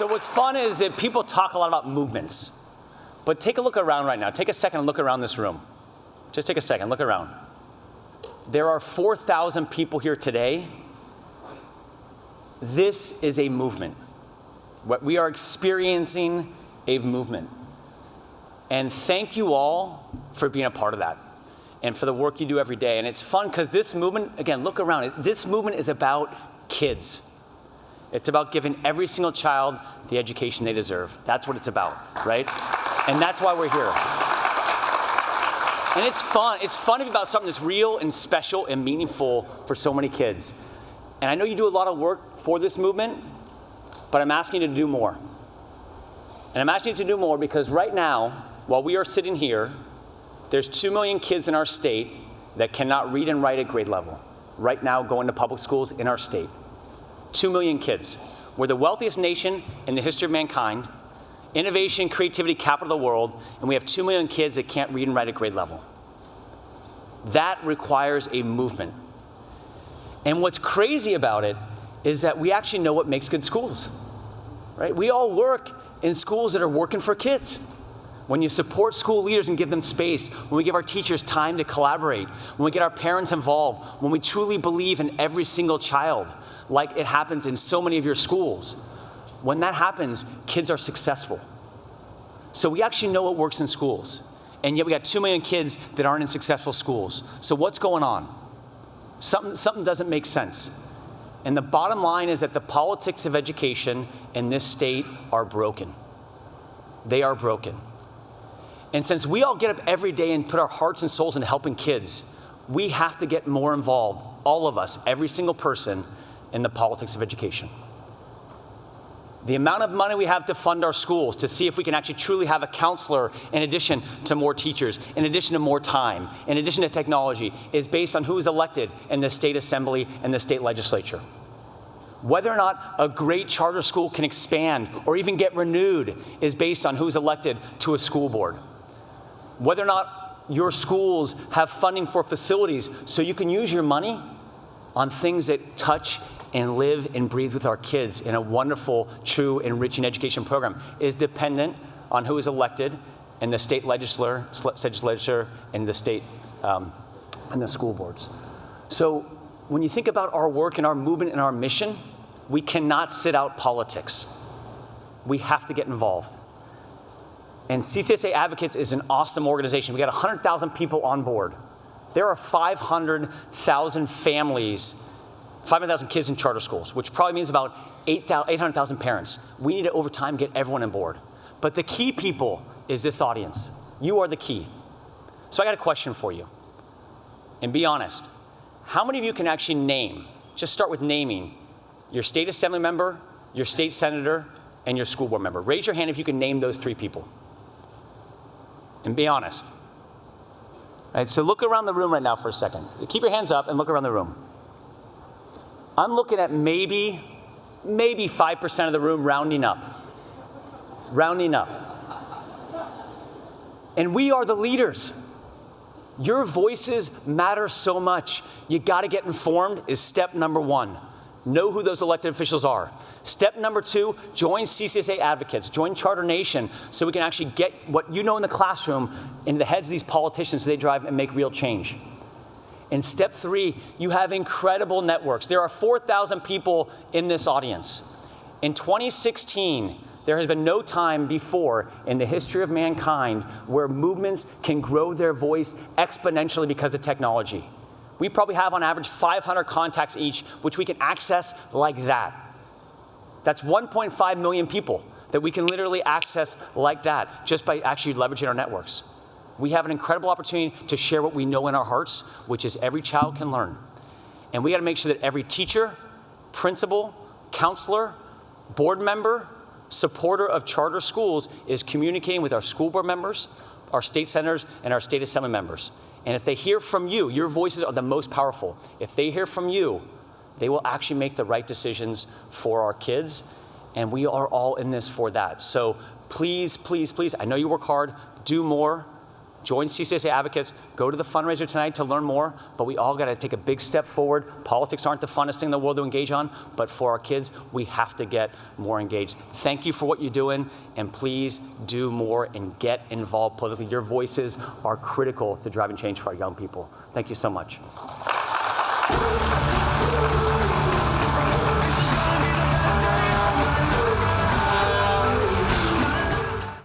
So what's fun is that people talk a lot about movements. But take a look around right now. Take a second and look around this room. Just take a second, look around. There are 4,000 people here today. This is a movement. What we are experiencing a movement. And thank you all for being a part of that and for the work you do every day. And it's fun because this movement, again, look around. This movement is about kids. It's about giving every single child the education they deserve. That's what it's about, right? And that's why we're here. And it's fun. It's fun to be about something that's real and special and meaningful for so many kids. And I know you do a lot of work for this movement, but I'm asking you to do more. And I'm asking you to do more because right now, while we are sitting here, there's 2 million kids in our state that cannot read and write at grade level. Right now, going to public schools in our state. 2 million kids. We're the wealthiest nation in the history of mankind, innovation, creativity, capital of the world, and we have 2 million kids that can't read and write at grade level. That requires a movement. And what's crazy about it is that we actually know what makes good schools, right? We all work in schools that are working for kids. When you support school leaders and give them space, when we give our teachers time to collaborate, when we get our parents involved, when we truly believe in every single child, like it happens in so many of your schools, when that happens, kids are successful. So we actually know what works in schools. And yet we got 2 million kids that aren't in successful schools. So what's going on? Something doesn't make sense. And the bottom line is that the politics of education in this state are broken. They are broken. And since we all get up every day and put our hearts and souls into helping kids, we have to get more involved, all of us, every single person, in the politics of education. The amount of money we have to fund our schools, to see if we can actually truly have a counselor in addition to more teachers, in addition to more time, in addition to technology, is based on who is elected in the state assembly and the state legislature. Whether or not a great charter school can expand or even get renewed is based on who's elected to a school board. Whether or not your schools have funding for facilities so you can use your money on things that touch and live and breathe with our kids in a wonderful, true, enriching education program is dependent on who is elected in the state legislature and the state and the school boards. So when you think about our work and our movement and our mission, we cannot sit out politics. We have to get involved. And CCSA Advocates is an awesome organization. We got 100,000 people on board. There are 500,000 families, 500,000 kids in charter schools, which probably means about 800,000 parents. We need to, over time, get everyone on board. But the key people is this audience. You are the key. So I got a question for you. And be honest. How many of you can actually name, just start with naming, your state assembly member, your state senator, and your school board member? Raise your hand if you can name those 3 people. And be honest. All right, so look around the room right now for a second. Keep your hands up and look around the room. I'm looking at maybe 5% of the room rounding up. Rounding up. And we are the leaders. Your voices matter so much. You got to get informed is step number 1. Know who those elected officials are. Step number 2, join CCSA Advocates, join Charter Nation, so we can actually get what you know in the classroom into the heads of these politicians so they drive and make real change. And step 3, you have incredible networks. There are 4,000 people in this audience. In 2016, there has been no time before in the history of mankind where movements can grow their voice exponentially because of technology. We probably have on average 500 contacts each, which we can access like that. That's 1.5 million people that we can literally access like that just by actually leveraging our networks. We have an incredible opportunity to share what we know in our hearts, which is every child can learn. And we got to make sure that every teacher, principal, counselor, board member, supporter of charter schools is communicating with our school board members, our state senators, and our state assembly members. And if they hear from you, your voices are the most powerful. If they hear from you, they will actually make the right decisions for our kids. And we are all in this for that. So please, please, please, I know you work hard, do more. Join CCSA Advocates. Go to the fundraiser tonight to learn more, but we all got to take a big step forward. Politics aren't the funnest thing in the world to engage on, but for our kids, we have to get more engaged. Thank you for what you're doing, and please do more and get involved politically. Your voices are critical to driving change for our young people. Thank you so much.